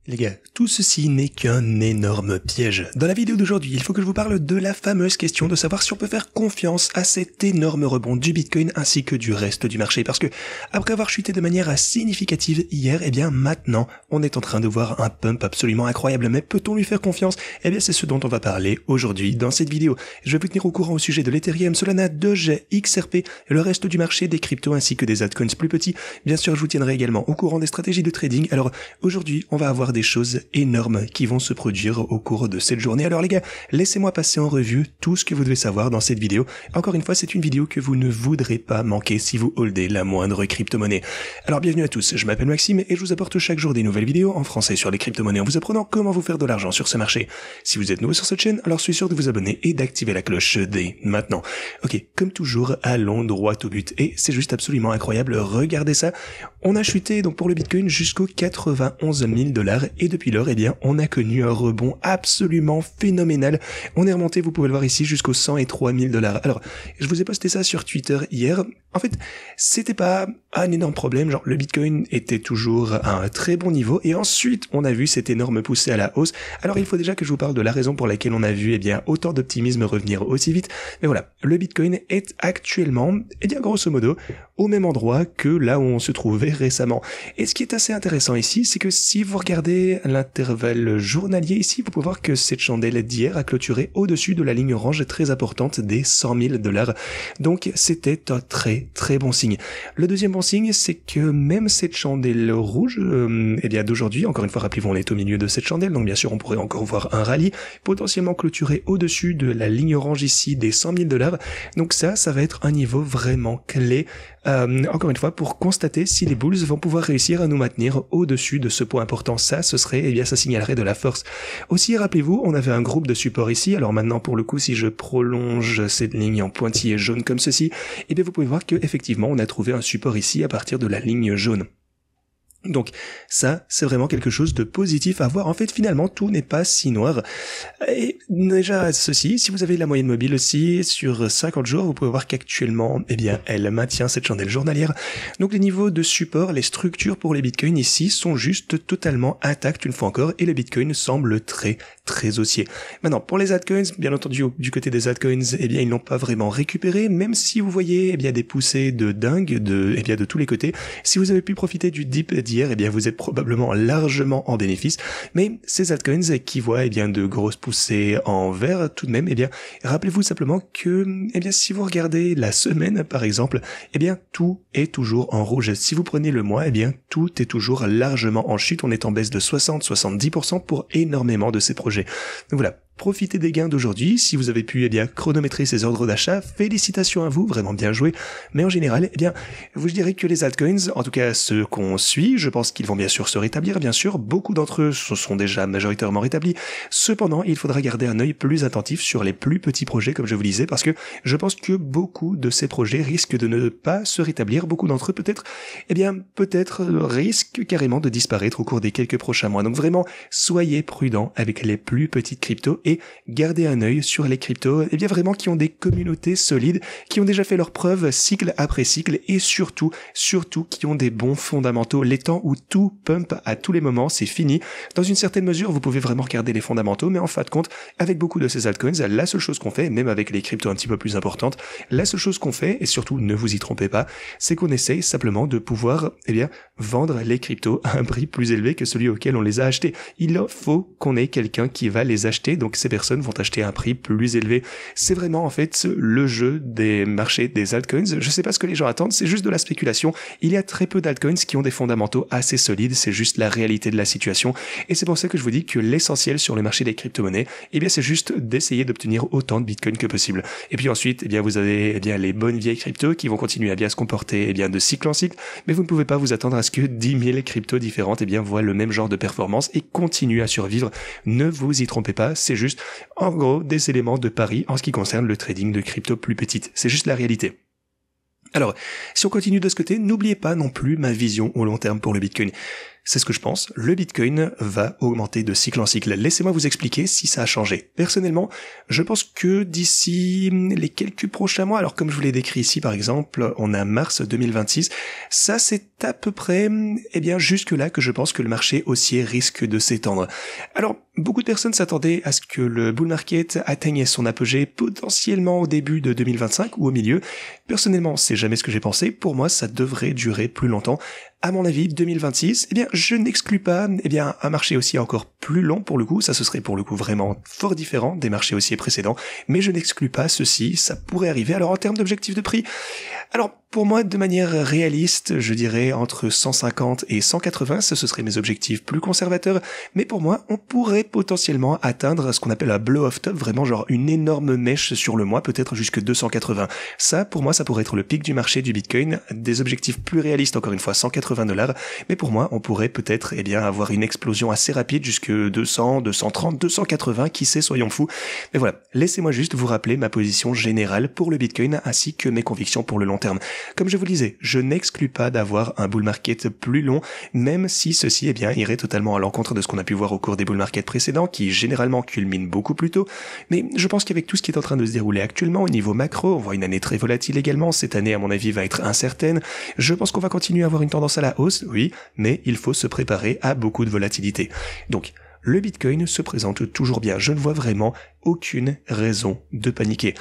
Les gars, tout ceci n'est qu'un énorme piège. Dans la vidéo d'aujourd'hui, il faut que je vous parle de la fameuse question de savoir si on peut faire confiance à cet énorme rebond du Bitcoin ainsi que du reste du marché. Parce que, après avoir chuté de manière significative hier, maintenant, on est en train de voir un pump absolument incroyable. Mais peut-on lui faire confiance? C'est ce dont on va parler aujourd'hui dans cette vidéo. Je vais vous tenir au courant au sujet de l'Ethereum, Solana, Doge, XRP, et le reste du marché des cryptos ainsi que des altcoins plus petits. Bien sûr, je vous tiendrai également au courant des stratégies de trading. Alors, aujourd'hui, on va avoir des choses énormes qui vont se produire au cours de cette journée. Alors les gars, laissez-moi passer en revue tout ce que vous devez savoir dans cette vidéo. Encore une fois, c'est une vidéo que vous ne voudrez pas manquer si vous holdez la moindre crypto-monnaie. Alors bienvenue à tous, je m'appelle Maxime et je vous apporte chaque jour des nouvelles vidéos en français sur les crypto-monnaies en vous apprenant comment vous faire de l'argent sur ce marché. Si vous êtes nouveau sur cette chaîne, alors soyez sûr de vous abonner et d'activer la cloche dès maintenant. Ok, comme toujours, allons droit au but. Et c'est juste absolument incroyable, regardez ça. On a chuté donc pour le Bitcoin jusqu'aux 91 000 $, et depuis lors, on a connu un rebond absolument phénoménal. On est remonté, vous pouvez le voir ici, jusqu'aux 103 000 $. Alors, je vous ai posté ça sur Twitter hier. En fait, c'était pas un énorme problème, genre le Bitcoin était toujours à un très bon niveau, et ensuite, on a vu cette énorme poussée à la hausse. Alors, il faut déjà que je vous parle de la raison pour laquelle on a vu, autant d'optimisme revenir aussi vite. Mais voilà, le Bitcoin est actuellement, grosso modo, au même endroit que là où on se trouvait récemment. Et ce qui est assez intéressant ici, c'est que si vous regardez l'intervalle journalier ici, vous pouvez voir que cette chandelle d'hier a clôturé au-dessus de la ligne orange très importante des 100 000 $. Donc c'était un très très bon signe. Le deuxième bon signe, c'est que même cette chandelle rouge, d'aujourd'hui, encore une fois, rappelez-vous, on est au milieu de cette chandelle, donc bien sûr on pourrait encore voir un rallye, potentiellement clôturé au-dessus de la ligne orange ici des 100 000 $. Donc ça va être un niveau vraiment clé, encore une fois, pour constater si les bulls vont pouvoir réussir à nous maintenir au-dessus de ce point important. Ça, ce serait, ça signalerait de la force. Aussi, rappelez-vous, on avait un groupe de support ici. Alors maintenant, pour le coup, si je prolonge cette ligne en pointillé jaune comme ceci, vous pouvez voir que effectivement, on a trouvé un support ici à partir de la ligne jaune. Donc ça, c'est vraiment quelque chose de positif à voir. En fait, finalement, tout n'est pas si noir. Et déjà, ceci, si vous avez la moyenne mobile aussi, sur 50 jours, vous pouvez voir qu'actuellement, elle maintient cette chandelle journalière. Donc les niveaux de support, les structures pour les bitcoins ici sont juste totalement intactes une fois encore, et le bitcoin semble très, très haussier. Maintenant, pour les altcoins, bien entendu, du côté des altcoins, ils n'ont pas vraiment récupéré, même si vous voyez, des poussées de dingue, de tous les côtés. Si vous avez pu profiter du dip d'hier, vous êtes probablement largement en bénéfice, mais ces altcoins qui voient de grosses poussées en vert tout de même, rappelez-vous simplement que si vous regardez la semaine par exemple, tout est toujours en rouge. Si vous prenez le mois, tout est toujours largement en chute. On est en baisse de 60-70% pour énormément de ces projets. Donc voilà. Profitez des gains d'aujourd'hui. Si vous avez pu chronométrer ces ordres d'achat, félicitations à vous, vraiment bien joué. Mais en général, je dirais que les altcoins, en tout cas ceux qu'on suit, je pense qu'ils vont bien sûr se rétablir, bien sûr. Beaucoup d'entre eux se sont déjà majoritairement rétablis. Cependant, il faudra garder un œil plus attentif sur les plus petits projets, comme je vous disais, parce que je pense que beaucoup de ces projets risquent de ne pas se rétablir. Beaucoup d'entre eux peut-être risquent carrément de disparaître au cours des quelques prochains mois. Donc vraiment, soyez prudents avec les plus petites cryptos et gardez un œil sur les cryptos, vraiment qui ont des communautés solides, qui ont déjà fait leurs preuves cycle après cycle, et surtout qui ont des bons fondamentaux. Les temps où tout pump à tous les moments, c'est fini. Dans une certaine mesure, vous pouvez vraiment regarder les fondamentaux, mais en fin de compte, avec beaucoup de ces altcoins, la seule chose qu'on fait, même avec les cryptos un petit peu plus importantes, la seule chose qu'on fait, et surtout ne vous y trompez pas, c'est qu'on essaye simplement de pouvoir, vendre les cryptos à un prix plus élevé que celui auquel on les a achetés. Il faut qu'on ait quelqu'un qui va les acheter, donc ces personnes vont acheter à un prix plus élevé. C'est vraiment en fait le jeu des marchés des altcoins. Je sais pas ce que les gens attendent, c'est juste de la spéculation. Il y a très peu d'altcoins qui ont des fondamentaux assez solides, c'est juste la réalité de la situation. Et c'est pour ça que je vous dis que l'essentiel sur le marché des crypto-monnaies, c'est juste d'essayer d'obtenir autant de bitcoin que possible. Et puis ensuite, vous avez les bonnes vieilles cryptos qui vont continuer à bien se comporter de cycle en cycle, mais vous ne pouvez pas vous attendre à ce que 10 000 cryptos différentes voient le même genre de performance et continuent à survivre. Ne vous y trompez pas, c'est juste en gros des éléments de pari en ce qui concerne le trading de crypto plus petites. C'est juste la réalité. Alors, si on continue de ce côté, n'oubliez pas non plus ma vision au long terme pour le Bitcoin. c'est ce que je pense, le Bitcoin va augmenter de cycle en cycle. Laissez-moi vous expliquer si ça a changé. Personnellement, je pense que d'ici les quelques prochains mois, alors comme je vous l'ai décrit ici par exemple, on a mars 2026, ça c'est à peu près, jusque là que je pense que le marché haussier risque de s'étendre. Alors, beaucoup de personnes s'attendaient à ce que le bull market atteigne son apogée potentiellement au début de 2025 ou au milieu. Personnellement, c'est jamais ce que j'ai pensé. Pour moi, ça devrait durer plus longtemps. À mon avis, 2026, je n'exclus pas, un marché haussier encore plus long pour le coup. Ça, ce serait pour le coup vraiment fort différent des marchés haussiers précédents. Mais je n'exclus pas ceci. Ça pourrait arriver. Alors, en termes d'objectif de prix, alors, pour moi, de manière réaliste, je dirais entre 150 et 180, ce serait mes objectifs plus conservateurs. Mais pour moi, on pourrait potentiellement atteindre ce qu'on appelle un blow-off top, vraiment genre une énorme mèche sur le mois, peut-être jusque 280. Ça, pour moi, ça pourrait être le pic du marché du Bitcoin. Des objectifs plus réalistes, encore une fois, $180. Mais pour moi, on pourrait peut-être, avoir une explosion assez rapide jusque 200, 230, 280, qui sait, soyons fous. Mais voilà, laissez-moi juste vous rappeler ma position générale pour le Bitcoin ainsi que mes convictions pour le long terme. Comme je vous le disais, je n'exclus pas d'avoir un bull market plus long, même si ceci, irait totalement à l'encontre de ce qu'on a pu voir au cours des bull markets précédents, qui généralement culminent beaucoup plus tôt. Mais je pense qu'avec tout ce qui est en train de se dérouler actuellement au niveau macro, on voit une année très volatile également. Cette année, à mon avis, va être incertaine. Je pense qu'on va continuer à avoir une tendance à la hausse, oui, mais il faut se préparer à beaucoup de volatilité. Donc, le Bitcoin se présente toujours bien. Je ne vois vraiment aucune raison de paniquer.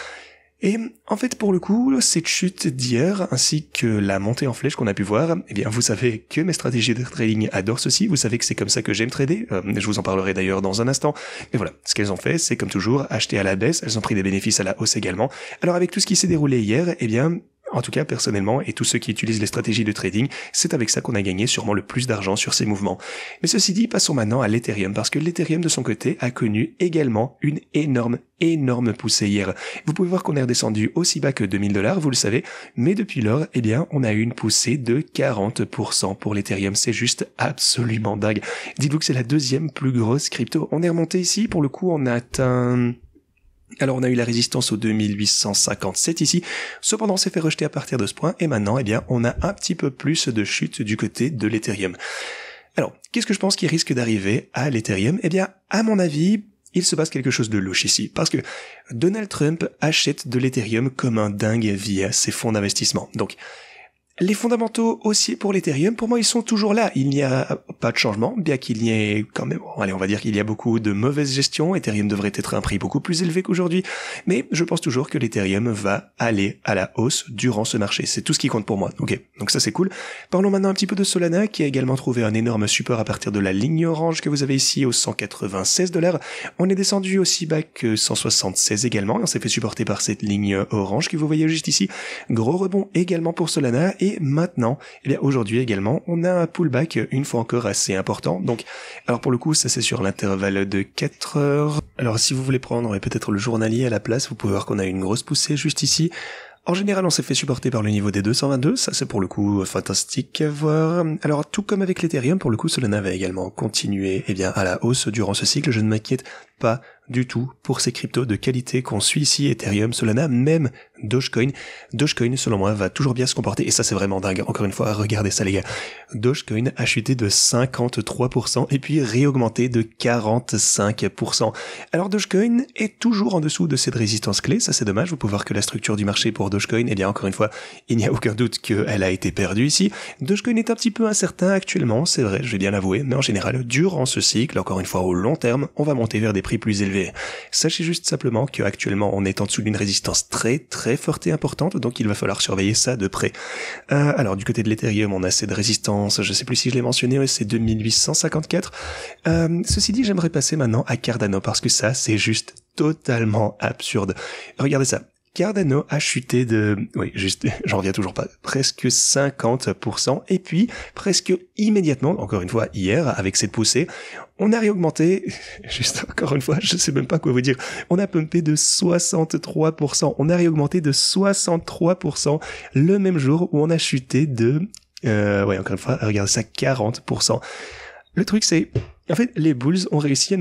Et en fait, pour le coup, cette chute d'hier, ainsi que la montée en flèche qu'on a pu voir, vous savez que mes stratégies de trading adorent ceci, vous savez que c'est comme ça que j'aime trader, je vous en parlerai d'ailleurs dans un instant. Mais voilà, ce qu'elles ont fait, c'est comme toujours, acheter à la baisse, elles ont pris des bénéfices à la hausse également. Alors avec tout ce qui s'est déroulé hier, en tout cas, personnellement, et tous ceux qui utilisent les stratégies de trading, c'est avec ça qu'on a gagné sûrement le plus d'argent sur ces mouvements. Mais ceci dit, passons maintenant à l'Ethereum, parce que l'Ethereum, de son côté, a connu également une énorme poussée hier. Vous pouvez voir qu'on est redescendu aussi bas que $2000, vous le savez, mais depuis lors, on a eu une poussée de 40% pour l'Ethereum. C'est juste absolument dingue. Dites-vous que c'est la deuxième plus grosse crypto. On est remonté ici, pour le coup, on a atteint... Alors on a eu la résistance au 2857 ici, cependant on s'est fait rejeter à partir de ce point, et maintenant on a un petit peu plus de chute du côté de l'Ethereum. Alors, qu'est-ce que je pense qui risque d'arriver à l'Ethereum ? À mon avis, il se passe quelque chose de louche ici, parce que Donald Trump achète de l'Ethereum comme un dingue via ses fonds d'investissement. Donc, les fondamentaux haussiers pour l'Ethereum, pour moi, ils sont toujours là. Il n'y a pas de changement, bien qu'il y ait quand même, on va dire qu'il y a beaucoup de mauvaise gestion. Ethereum devrait être à un prix beaucoup plus élevé qu'aujourd'hui. Mais je pense toujours que l'Ethereum va aller à la hausse durant ce marché. C'est tout ce qui compte pour moi. Ok. Donc ça, c'est cool. Parlons maintenant un petit peu de Solana, qui a également trouvé un énorme support à partir de la ligne orange que vous avez ici aux $196. On est descendu aussi bas que 176 également, et on s'est fait supporter par cette ligne orange que vous voyez juste ici. Gros rebond également pour Solana. Et maintenant, aujourd'hui également, on a un pullback une fois encore assez important. Donc, alors pour le coup, ça c'est sur l'intervalle de 4 heures. Alors si vous voulez prendre peut-être le journalier à la place, vous pouvez voir qu'on a une grosse poussée juste ici. En général, on s'est fait supporter par le niveau des 222, ça c'est pour le coup fantastique à voir. Alors tout comme avec l'Ethereum, pour le coup, Solana va également continuer à la hausse durant ce cycle. Je ne m'inquiète pas du tout pour ces cryptos de qualité qu'on suit ici, Ethereum, Solana, même Dogecoin. Dogecoin, selon moi, va toujours bien se comporter, et ça c'est vraiment dingue. Encore une fois, regardez ça les gars. Dogecoin a chuté de 53% et puis réaugmenté de 45%. Alors Dogecoin est toujours en dessous de cette résistance clé, ça c'est dommage. Vous pouvez voir que la structure du marché pour Dogecoin, encore une fois, il n'y a aucun doute qu'elle a été perdue ici. Dogecoin est un petit peu incertain actuellement, c'est vrai, je vais bien l'avouer, mais en général, durant ce cycle, encore une fois au long terme, on va monter vers des prix plus élevés. Sachez juste simplement qu'actuellement on est en dessous d'une résistance très forte et importante, donc il va falloir surveiller ça de près. Alors du côté de l'Ethereum, on a cette résistance, je sais plus si je l'ai mentionné, c'est 2854. Ceci dit, j'aimerais passer maintenant à Cardano, parce que ça c'est juste totalement absurde. Regardez ça. Cardano a chuté de, j'en reviens toujours pas, presque 50%, et puis presque immédiatement, encore une fois hier, avec cette poussée, on a réaugmenté, juste encore une fois, je sais même pas quoi vous dire, on a pumpé de 63%, on a réaugmenté de 63% le même jour où on a chuté de, encore une fois, regardez ça, 40%. Le truc c'est, En fait, les Bulls ont réussi à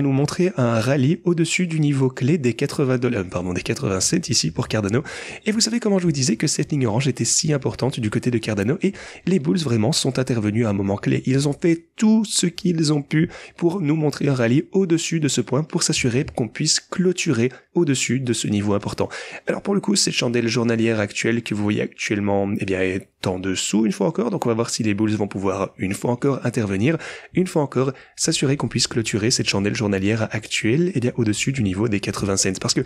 nous montrer un rallye au-dessus du niveau clé des des 87 ici pour Cardano. Et vous savez comment je vous disais que cette ligne orange était si importante du côté de Cardano, et les Bulls vraiment sont intervenus à un moment clé. Ils ont fait tout ce qu'ils ont pu pour nous montrer un rallye au-dessus de ce point pour s'assurer qu'on puisse clôturer au-dessus de ce niveau important. Alors pour le coup, cette chandelle journalière actuelle que vous voyez actuellement, eh bien, est en dessous une fois encore. Donc on va voir si les Bulls vont pouvoir une fois encore intervenir, une fois encore s'assurer qu'on puisse clôturer cette chandelle journalière actuelle, eh bien, au-dessus du niveau des 80 cents. Parce que,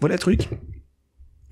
voilà le truc.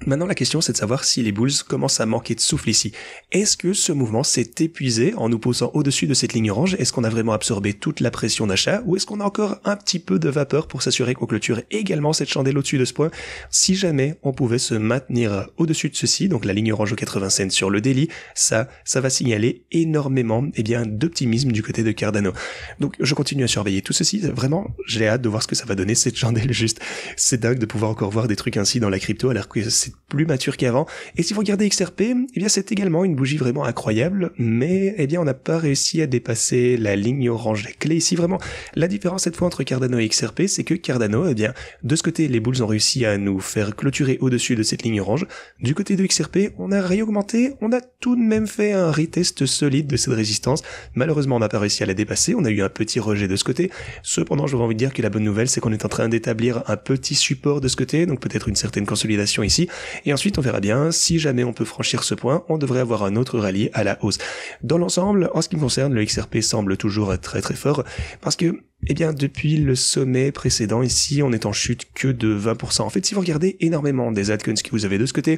Maintenant, la question, c'est de savoir si les Bulls commencent à manquer de souffle ici. Est-ce que ce mouvement s'est épuisé en nous posant au-dessus de cette ligne orange? Est-ce qu'on a vraiment absorbé toute la pression d'achat? Ou est-ce qu'on a encore un petit peu de vapeur pour s'assurer qu'on clôture également cette chandelle au-dessus de ce point? Si jamais on pouvait se maintenir au-dessus de ceci, donc la ligne orange aux 80 cents sur le daily, ça va signaler énormément, eh bien, d'optimisme du côté de Cardano. Donc, je continue à surveiller tout ceci. Vraiment, j'ai hâte de voir ce que ça va donner, cette chandelle. Juste, c'est dingue de pouvoir encore voir des trucs ainsi dans la crypto, alors que c'est plus mature qu'avant. Et si vous regardez XRP, eh bien c'est également une bougie vraiment incroyable, mais eh bien on n'a pas réussi à dépasser la ligne orange clé ici. Vraiment, la différence cette fois entre Cardano et XRP, c'est que Cardano, eh bien de ce côté, les Bulls ont réussi à nous faire clôturer au-dessus de cette ligne orange. Du côté de XRP, on a réaugmenté, on a tout de même fait un retest solide de cette résistance. Malheureusement, on n'a pas réussi à la dépasser, on a eu un petit rejet de ce côté. Cependant, j'aurais envie de dire que la bonne nouvelle, c'est qu'on est en train d'établir un petit support de ce côté, donc peut-être une certaine consolidation ici. Et ensuite, on verra bien, si jamais on peut franchir ce point, on devrait avoir un autre rallye à la hausse. Dans l'ensemble, en ce qui me concerne, le XRP semble toujours très très fort, parce que, eh bien, depuis le sommet précédent, ici, on est en chute que de 20%. En fait, si vous regardez énormément des altcoins que vous avez de ce côté,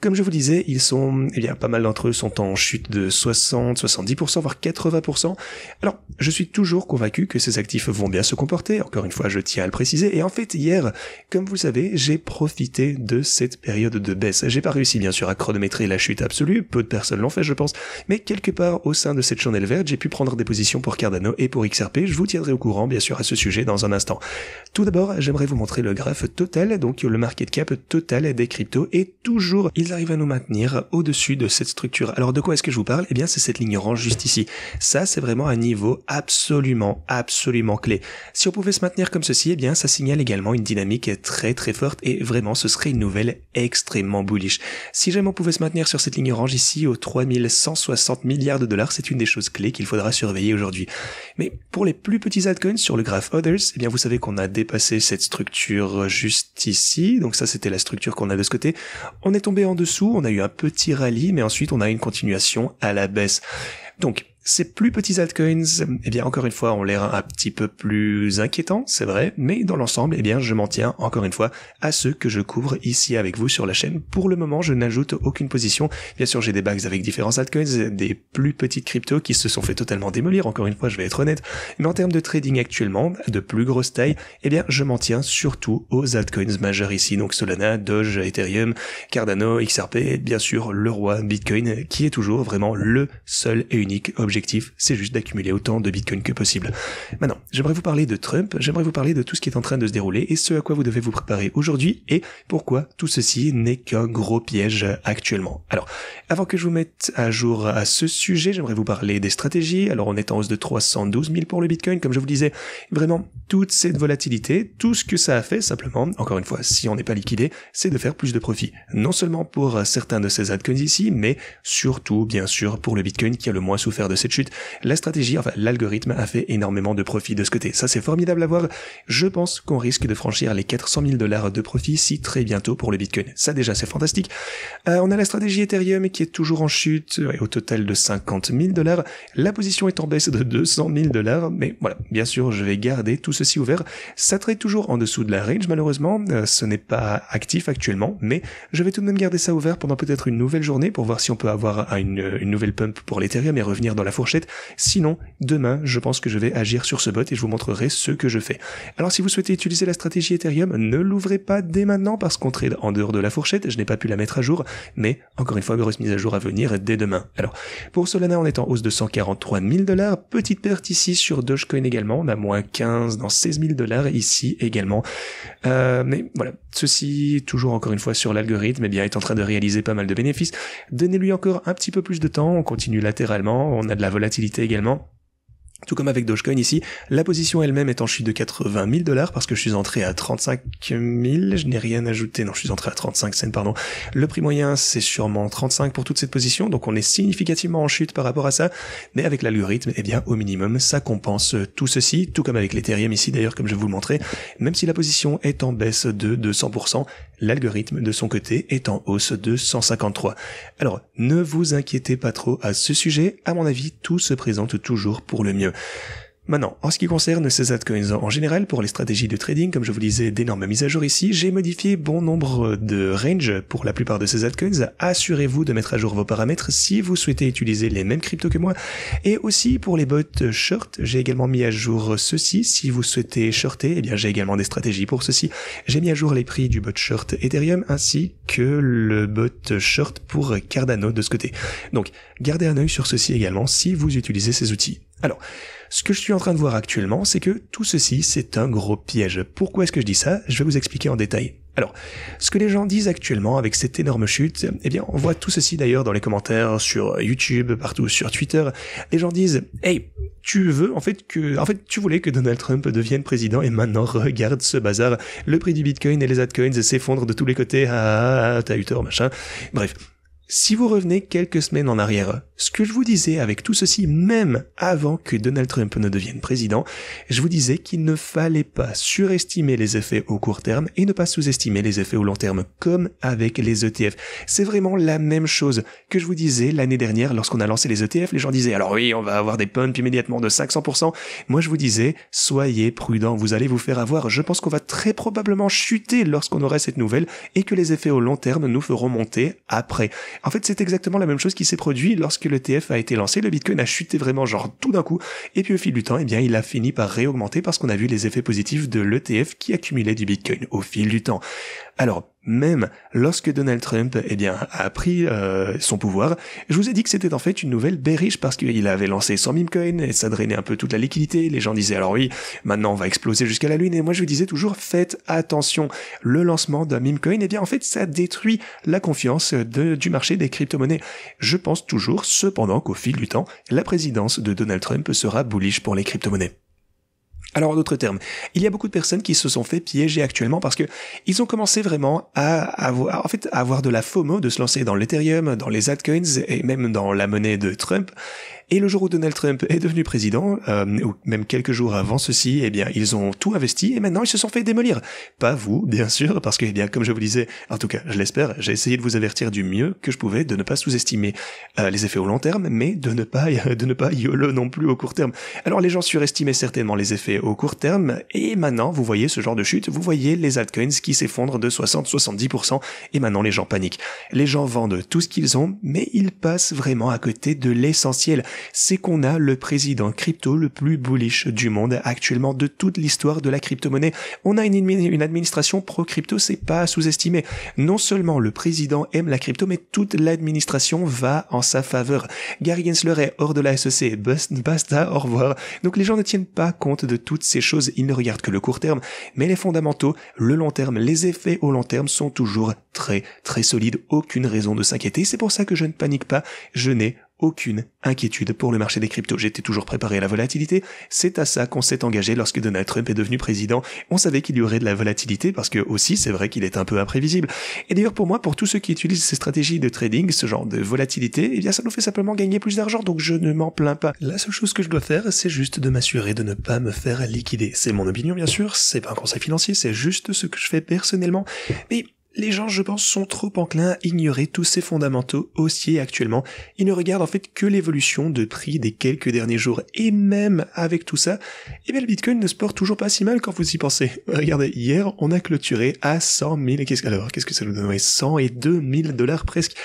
comme je vous disais, ils sont, eh bien, pas mal d'entre eux sont en chute de 60, 70%, voire 80%. Alors, je suis toujours convaincu que ces actifs vont bien se comporter. Encore une fois, je tiens à le préciser. Et en fait, hier, comme vous savez, j'ai profité de cette période de baisse. J'ai pas réussi, bien sûr, à chronométrer la chute absolue. Peu de personnes l'ont fait, je pense. Mais quelque part, au sein de cette chandelle verte, j'ai pu prendre des positions pour Cardano et pour XRP. Je vous tiendrai au courant, bien sûr, à ce sujet dans un instant. Tout d'abord, j'aimerais vous montrer le graphe total, donc le market cap total des cryptos. Et toujours, ils arrivent à nous maintenir au-dessus de cette structure. Alors de quoi est-ce que je vous parle? Eh bien c'est cette ligne orange juste ici. Ça c'est vraiment un niveau absolument clé. Si on pouvait se maintenir comme ceci, eh bien ça signale également une dynamique très très forte et vraiment ce serait une nouvelle extrêmement bullish. Si jamais on pouvait se maintenir sur cette ligne orange ici aux 3160 milliards de dollars, c'est une des choses clés qu'il faudra surveiller aujourd'hui. Mais pour les plus petits altcoins sur le graphe Others, eh bien vous savez qu'on a dépassé cette structure juste ici. Donc ça c'était la structure qu'on a de ce côté. On est tombé en dessous, on a eu un petit rallye, mais ensuite on a une continuation à la baisse. Donc, ces plus petits altcoins, eh bien, encore une fois, ont l'air un petit peu plus inquiétants, c'est vrai, mais dans l'ensemble, eh bien, je m'en tiens, encore une fois, à ceux que je couvre ici avec vous sur la chaîne. Pour le moment, je n'ajoute aucune position. Bien sûr, j'ai des bags avec différents altcoins, des plus petites cryptos qui se sont fait totalement démolir, encore une fois, je vais être honnête. Mais en termes de trading actuellement, de plus grosse taille, eh bien, je m'en tiens surtout aux altcoins majeurs ici. Donc, Solana, Doge, Ethereum, Cardano, XRP, et bien sûr, le roi Bitcoin, qui est toujours vraiment le seul et unique objectif, c'est juste d'accumuler autant de Bitcoin que possible. Maintenant, j'aimerais vous parler de Trump, j'aimerais vous parler de tout ce qui est en train de se dérouler et ce à quoi vous devez vous préparer aujourd'hui et pourquoi tout ceci n'est qu'un gros piège actuellement. Alors, avant que je vous mette à jour à ce sujet, j'aimerais vous parler des stratégies. Alors, on est en hausse de 312 000 pour le Bitcoin, comme je vous le disais, vraiment toute cette volatilité, tout ce que ça a fait simplement, encore une fois, si on n'est pas liquidé, c'est de faire plus de profit. Non seulement pour certains de ces altcoins ici, mais surtout, bien sûr, pour le Bitcoin qui a le moins souffert de cette chute. La stratégie, enfin l'algorithme a fait énormément de profit de ce côté. Ça c'est formidable à voir. Je pense qu'on risque de franchir les 400 000 $ de profit si très bientôt pour le Bitcoin. Ça déjà c'est fantastique. On a la stratégie Ethereum qui est toujours en chute, au total de 50 000 $. La position est en baisse de 200 000 $, mais voilà, bien sûr je vais garder tout ceci ouvert. Ça trade toujours en dessous de la range malheureusement, ce n'est pas actif actuellement, mais je vais tout de même garder ça ouvert pendant peut-être une nouvelle journée pour voir si on peut avoir une nouvelle pump pour l'Ethereum et revenir dans la fourchette. Sinon, demain, je pense que je vais agir sur ce bot et je vous montrerai ce que je fais. Alors, si vous souhaitez utiliser la stratégie Ethereum, ne l'ouvrez pas dès maintenant parce qu'on trade en dehors de la fourchette. Je n'ai pas pu la mettre à jour, mais encore une fois, grosse mise à jour à venir dès demain. Alors, pour Solana, on est en hausse de 143 000 $. Petite perte ici sur Dogecoin également. On a moins 15 dans 16 000 $ ici également. Mais voilà, ceci, toujours encore une fois sur l'algorithme, eh bien, est en train de réaliser pas mal de bénéfices. Donnez-lui encore un petit peu plus de temps. On continue latéralement. On a de la volatilité également. Tout comme avec Dogecoin ici, la position elle-même est en chute de 80 000 $ parce que je suis entré à 35 000, je n'ai rien ajouté, non je suis entré à 35 cents, pardon. Le prix moyen c'est sûrement 35 pour toute cette position, donc on est significativement en chute par rapport à ça, mais avec l'algorithme, eh bien au minimum ça compense tout ceci, tout comme avec l'Ethereum ici d'ailleurs comme je vais vous le montrer, même si la position est en baisse de 200%, l'algorithme de son côté est en hausse de 153. Alors ne vous inquiétez pas trop à ce sujet, à mon avis tout se présente toujours pour le mieux. Maintenant, en ce qui concerne ces altcoins en général, pour les stratégies de trading, comme je vous disais, d'énormes mises à jour ici, j'ai modifié bon nombre de ranges pour la plupart de ces altcoins. Assurez-vous de mettre à jour vos paramètres si vous souhaitez utiliser les mêmes cryptos que moi. Et aussi pour les bots short, j'ai également mis à jour ceci. Si vous souhaitez shorter, eh bien j'ai également des stratégies pour ceci. J'ai mis à jour les prix du bot short Ethereum ainsi que le bot short pour Cardano de ce côté. Donc, gardez un œil sur ceci également si vous utilisez ces outils. Alors, ce que je suis en train de voir actuellement, c'est que tout ceci, c'est un gros piège. Pourquoi est-ce que je dis ça? Je vais vous expliquer en détail. Alors, ce que les gens disent actuellement avec cette énorme chute, eh bien, on voit tout ceci d'ailleurs dans les commentaires sur YouTube, partout sur Twitter. Les gens disent, hey, tu voulais que Donald Trump devienne président et maintenant regarde ce bazar. Le prix du Bitcoin et les altcoins s'effondrent de tous les côtés. T'as eu tort, machin. Bref. Si vous revenez quelques semaines en arrière, ce que je vous disais avec tout ceci, même avant que Donald Trump ne devienne président, je vous disais qu'il ne fallait pas surestimer les effets au court terme et ne pas sous-estimer les effets au long terme, comme avec les ETF. C'est vraiment la même chose que je vous disais l'année dernière lorsqu'on a lancé les ETF. Les gens disaient, alors oui, on va avoir des pumps immédiatement de 500%. Moi, je vous disais, soyez prudents, vous allez vous faire avoir. Je pense qu'on va très probablement chuter lorsqu'on aura cette nouvelle et que les effets au long terme nous feront monter après. En fait, c'est exactement la même chose qui s'est produit lorsque l'ETF a été lancé. Le Bitcoin a chuté vraiment genre tout d'un coup. Et puis au fil du temps, eh bien, il a fini par réaugmenter parce qu'on a vu les effets positifs de l'ETF qui accumulait du Bitcoin au fil du temps. Alors, même lorsque Donald Trump, eh bien, a pris son pouvoir, je vous ai dit que c'était en fait une nouvelle bearish parce qu'il avait lancé 100 meme coins et ça drainait un peu toute la liquidité. Les gens disaient alors oui, maintenant on va exploser jusqu'à la lune. Et moi je vous disais toujours faites attention. Le lancement d'un meme coin, eh bien en fait ça détruit la confiance du marché des crypto-monnaies. Je pense toujours cependant qu'au fil du temps, la présidence de Donald Trump sera bullish pour les crypto-monnaies. Alors en d'autres termes, il y a beaucoup de personnes qui se sont fait piéger actuellement parce que ils ont commencé vraiment à avoir de la FOMO, de se lancer dans l'Ethereum, dans les altcoins et même dans la monnaie de Trump. Et le jour où Donald Trump est devenu président, ou même quelques jours avant ceci, eh bien, ils ont tout investi et maintenant ils se sont fait démolir. Pas vous, bien sûr, parce que, eh bien, comme je vous disais, en tout cas, je l'espère, j'ai essayé de vous avertir du mieux que je pouvais, de ne pas sous-estimer les effets au long terme, mais de ne pas YOLO non plus au court terme. Alors, les gens surestimaient certainement les effets au court terme, et maintenant, vous voyez ce genre de chute, vous voyez les altcoins qui s'effondrent de 60-70%, et maintenant les gens paniquent. Les gens vendent tout ce qu'ils ont, mais ils passent vraiment à côté de l'essentiel. C'est qu'on a le président crypto le plus bullish du monde actuellement de toute l'histoire de la crypto-monnaie. On a une administration pro-crypto, c'est pas à sous-estimer. Non seulement le président aime la crypto, mais toute l'administration va en sa faveur. Gary Gensler est hors de la SEC, basta, au revoir. Donc les gens ne tiennent pas compte de toutes ces choses, ils ne regardent que le court terme, mais les fondamentaux, le long terme, les effets au long terme sont toujours très très solides, aucune raison de s'inquiéter. C'est pour ça que je ne panique pas, je n'ai aucune inquiétude pour le marché des cryptos. J'étais toujours préparé à la volatilité. C'est à ça qu'on s'est engagé lorsque Donald Trump est devenu président. On savait qu'il y aurait de la volatilité parce que aussi, c'est vrai qu'il est un peu imprévisible. Et d'ailleurs, pour moi, pour tous ceux qui utilisent ces stratégies de trading, ce genre de volatilité, eh bien, ça nous fait simplement gagner plus d'argent. Donc, je ne m'en plains pas. La seule chose que je dois faire, c'est juste de m'assurer de ne pas me faire liquider. C'est mon opinion, bien sûr. C'est pas un conseil financier. C'est juste ce que je fais personnellement. Mais les gens, je pense, sont trop enclins à ignorer tous ces fondamentaux haussiers actuellement. Ils ne regardent en fait que l'évolution de prix des quelques derniers jours. Et même avec tout ça, eh bien le Bitcoin ne se porte toujours pas si mal quand vous y pensez. Regardez, hier, on a clôturé à 100 000... Qu'est-ce que ça nous donnerait? 102 000 $ presque.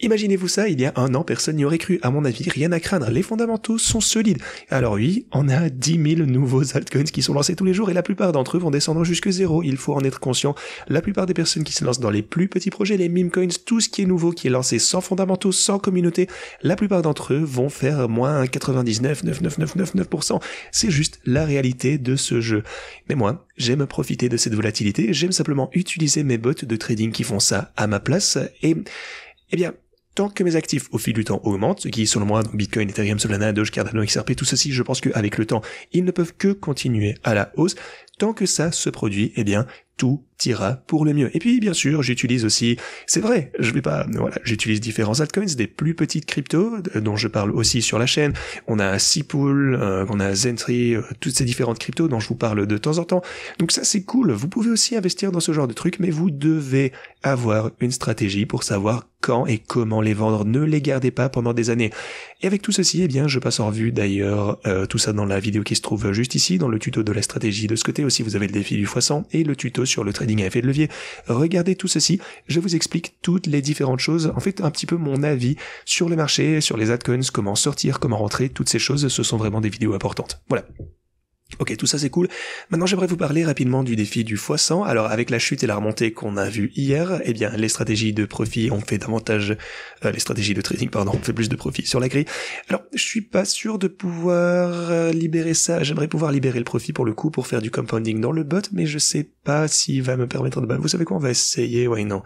Imaginez-vous ça, il y a un an, personne n'y aurait cru. À mon avis, rien à craindre, les fondamentaux sont solides. Alors oui, on a 10 000 nouveaux altcoins qui sont lancés tous les jours et la plupart d'entre eux vont descendre jusque zéro, il faut en être conscient. La plupart des personnes qui se lancent dans les plus petits projets, les meme coins, tout ce qui est nouveau, qui est lancé sans fondamentaux, sans communauté, la plupart d'entre eux vont faire moins 99,99999%. C'est juste la réalité de ce jeu. Mais moi, j'aime profiter de cette volatilité, j'aime simplement utiliser mes bots de trading qui font ça à ma place et, eh bien, tant que mes actifs au fil du temps augmentent, ce qui selon moi, donc Bitcoin, Ethereum, Solana, Doge, Cardano, XRP, tout ceci, je pense qu'avec le temps, ils ne peuvent que continuer à la hausse. Tant que ça se produit, eh bien, tout ira pour le mieux. Et puis, bien sûr, j'utilise aussi, c'est vrai, j'utilise différents altcoins, des plus petites cryptos, dont je parle aussi sur la chaîne. On a Seapool, on a Zentree, toutes ces différentes cryptos dont je vous parle de temps en temps. Donc ça, c'est cool. Vous pouvez aussi investir dans ce genre de trucs, mais vous devez avoir une stratégie pour savoir quand et comment les vendre. Ne les gardez pas pendant des années. Et avec tout ceci, eh bien, je passe en revue d'ailleurs tout ça dans la vidéo qui se trouve juste ici, dans le tuto de la stratégie de ce côté. Aussi, vous avez le défi du x100 et le tuto sur le trading à effet de levier. Regardez tout ceci, je vous explique toutes les différentes choses, en fait un petit peu mon avis sur le marché, sur les altcoins, comment sortir, comment rentrer, toutes ces choses, ce sont vraiment des vidéos importantes. Voilà. Ok, tout ça c'est cool. Maintenant j'aimerais vous parler rapidement du défi du x100. Alors avec la chute et la remontée qu'on a vue hier, eh bien les stratégies de profit ont fait davantage, les stratégies de trading pardon, ont fait plus de profit sur la grille. Alors je suis pas sûr de pouvoir libérer ça, j'aimerais pouvoir libérer le profit pour le coup pour faire du compounding dans le bot, mais je sais pas s'il va me permettre de... Vous savez quoi, on va essayer, ouais non.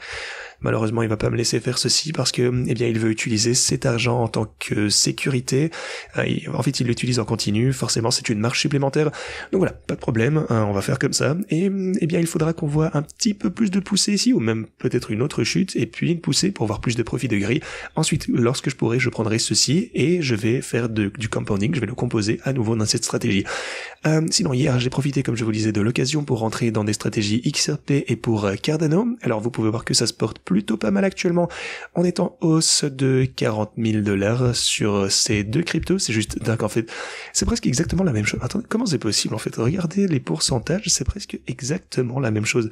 Malheureusement, il va pas me laisser faire ceci parce que, eh bien, il veut utiliser cet argent en tant que sécurité. En fait, il l'utilise en continu. Forcément, c'est une marge supplémentaire. Donc voilà, pas de problème. On va faire comme ça. Et, eh bien, il faudra qu'on voit un petit peu plus de poussée ici, ou même peut-être une autre chute, et puis une poussée pour voir plus de profit de grille. Ensuite, lorsque je pourrai, je prendrai ceci et je vais faire du compounding. Je vais le composer à nouveau dans cette stratégie. Sinon, hier, j'ai profité, comme je vous le disais, de l'occasion pour rentrer dans des stratégies XRP et pour Cardano. Alors, vous pouvez voir que ça se porte plutôt pas mal actuellement. On est en hausse de 40 000 $ sur ces deux cryptos. C'est juste dingue, en fait. C'est presque exactement la même chose. Attendez, comment c'est possible, en fait? Regardez les pourcentages, c'est presque exactement la même chose.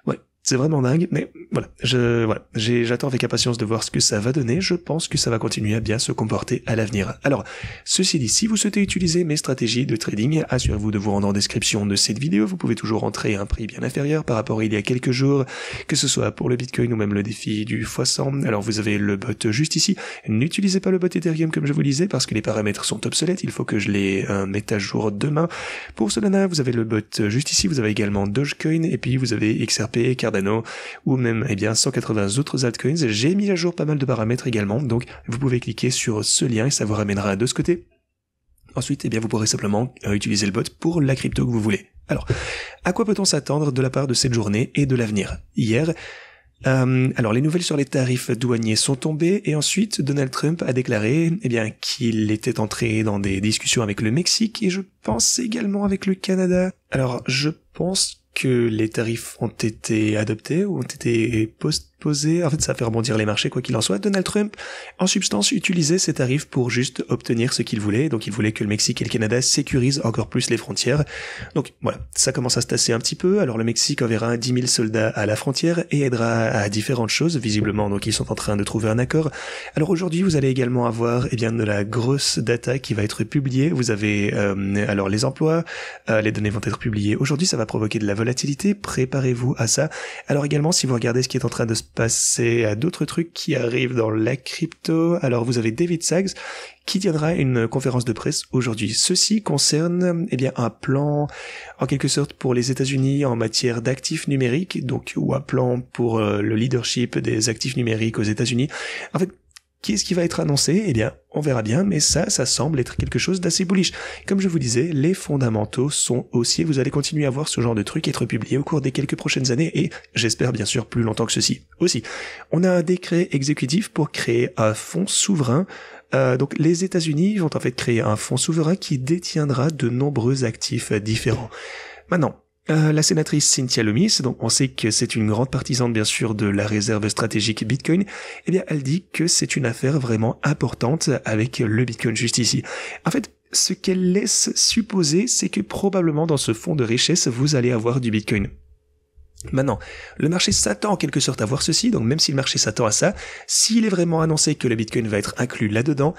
Ouais. C'est vraiment dingue, mais voilà, j'attends avec impatience de voir ce que ça va donner. Je pense que ça va continuer à bien se comporter à l'avenir. Alors, ceci dit, si vous souhaitez utiliser mes stratégies de trading, assurez-vous de vous rendre en description de cette vidéo. Vous pouvez toujours entrer un prix bien inférieur par rapport à il y a quelques jours, que ce soit pour le Bitcoin ou même le défi du x100. Alors, vous avez le bot juste ici. N'utilisez pas le bot Ethereum comme je vous le disais parce que les paramètres sont obsolètes. Il faut que je les mette à jour demain. Pour Solana, vous avez le bot juste ici. Vous avez également Dogecoin et puis vous avez XRP, Cardano ou même 180 autres altcoins. J'ai mis à jour pas mal de paramètres également, donc vous pouvez cliquer sur ce lien et ça vous ramènera de ce côté. Ensuite, vous pourrez simplement utiliser le bot pour la crypto que vous voulez. Alors, à quoi peut-on s'attendre de la part de cette journée et de l'avenir? Hier, alors les nouvelles sur les tarifs douaniers sont tombées et ensuite Donald Trump a déclaré qu'il était entré dans des discussions avec le Mexique et je pense également avec le Canada. Alors je pense que les tarifs ont été adoptés ou ont été posés. En fait, ça fait rebondir les marchés, quoi qu'il en soit. Donald Trump, en substance, utilisait ces tarifs pour juste obtenir ce qu'il voulait. Donc, il voulait que le Mexique et le Canada sécurisent encore plus les frontières. Donc, voilà, ça commence à se tasser un petit peu. Alors, le Mexique enverra 10 000 soldats à la frontière et aidera à différentes choses, visiblement. Donc, ils sont en train de trouver un accord. Alors, aujourd'hui, vous allez également avoir, de la grosse data qui va être publiée. Vous avez, alors, les emplois, les données vont être publiées aujourd'hui. Ça va provoquer de la volatilité. Préparez-vous à ça. Alors, également, si vous regardez ce qui est en train de se passer à d'autres trucs qui arrivent dans la crypto. Alors vous avez David Sacks qui tiendra une conférence de presse aujourd'hui. Ceci concerne un plan en quelque sorte pour les États-Unis en matière d'actifs numériques, donc ou un plan pour le leadership des actifs numériques aux États-Unis. En fait, qu'est-ce qui va être annoncé? On verra bien, mais ça semble être quelque chose d'assez bullish. Comme je vous disais, les fondamentaux sont haussiers. Vous allez continuer à voir ce genre de truc être publié au cours des quelques prochaines années et j'espère bien sûr plus longtemps que ceci. Aussi, on a un décret exécutif pour créer un fonds souverain. Donc les États-Unis vont en fait créer un fonds souverain qui détiendra de nombreux actifs différents. Maintenant, la sénatrice Cynthia Lummis, donc on sait que c'est une grande partisane bien sûr de la réserve stratégique Bitcoin, elle dit que c'est une affaire vraiment importante avec le Bitcoin juste ici. En fait, ce qu'elle laisse supposer, c'est que probablement dans ce fonds de richesse, vous allez avoir du Bitcoin. Maintenant, le marché s'attend en quelque sorte à voir ceci, donc même si le marché s'attend à ça, s'il est vraiment annoncé que le Bitcoin va être inclus là-dedans,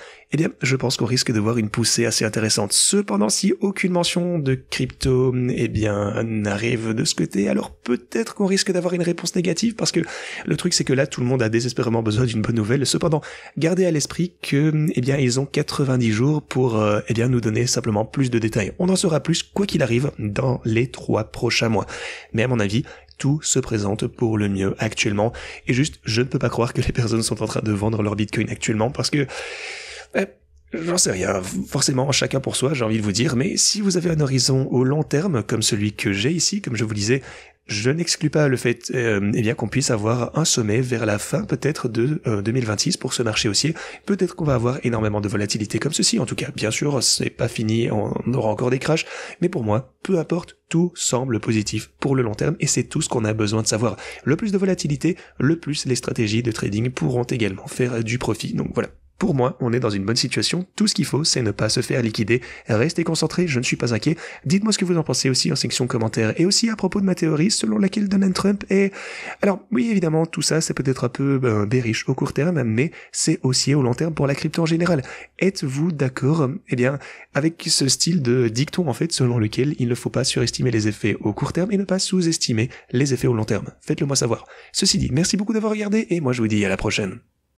je pense qu'on risque de voir une poussée assez intéressante. Cependant, si aucune mention de crypto, n'arrive de ce côté, alors peut-être qu'on risque d'avoir une réponse négative, parce que le truc c'est que là, tout le monde a désespérément besoin d'une bonne nouvelle. Cependant, gardez à l'esprit que, ils ont 90 jours pour, nous donner simplement plus de détails. On en saura plus, quoi qu'il arrive, dans les 3 prochains mois. Mais à mon avis, tout se présente pour le mieux actuellement. Et juste, je ne peux pas croire que les personnes sont en train de vendre leur Bitcoin actuellement parce que... j'en sais rien, forcément chacun pour soi, j'ai envie de vous dire, mais si vous avez un horizon au long terme, comme celui que j'ai ici, comme je vous disais, je n'exclus pas le fait eh bien qu'on puisse avoir un sommet vers la fin peut-être de 2026 pour ce marché haussier. Peut-être qu'on va avoir énormément de volatilité comme ceci, en tout cas, bien sûr, c'est pas fini, on aura encore des crashs, mais pour moi, peu importe, tout semble positif pour le long terme et c'est tout ce qu'on a besoin de savoir. Le plus de volatilité, le plus les stratégies de trading pourront également faire du profit, donc voilà. Pour moi, on est dans une bonne situation. Tout ce qu'il faut, c'est ne pas se faire liquider. Restez concentrés, je ne suis pas inquiet. Dites-moi ce que vous en pensez aussi en section commentaires. Et aussi à propos de ma théorie selon laquelle Donald Trump est... Alors, oui, évidemment, tout ça, c'est peut-être un peu bearish au court terme, mais c'est haussier au long terme pour la crypto en général. Êtes-vous d'accord, eh bien, avec ce style de dicton, en fait, selon lequel il ne faut pas surestimer les effets au court terme et ne pas sous-estimer les effets au long terme? Faites-le moi savoir. Ceci dit, merci beaucoup d'avoir regardé et moi je vous dis à la prochaine.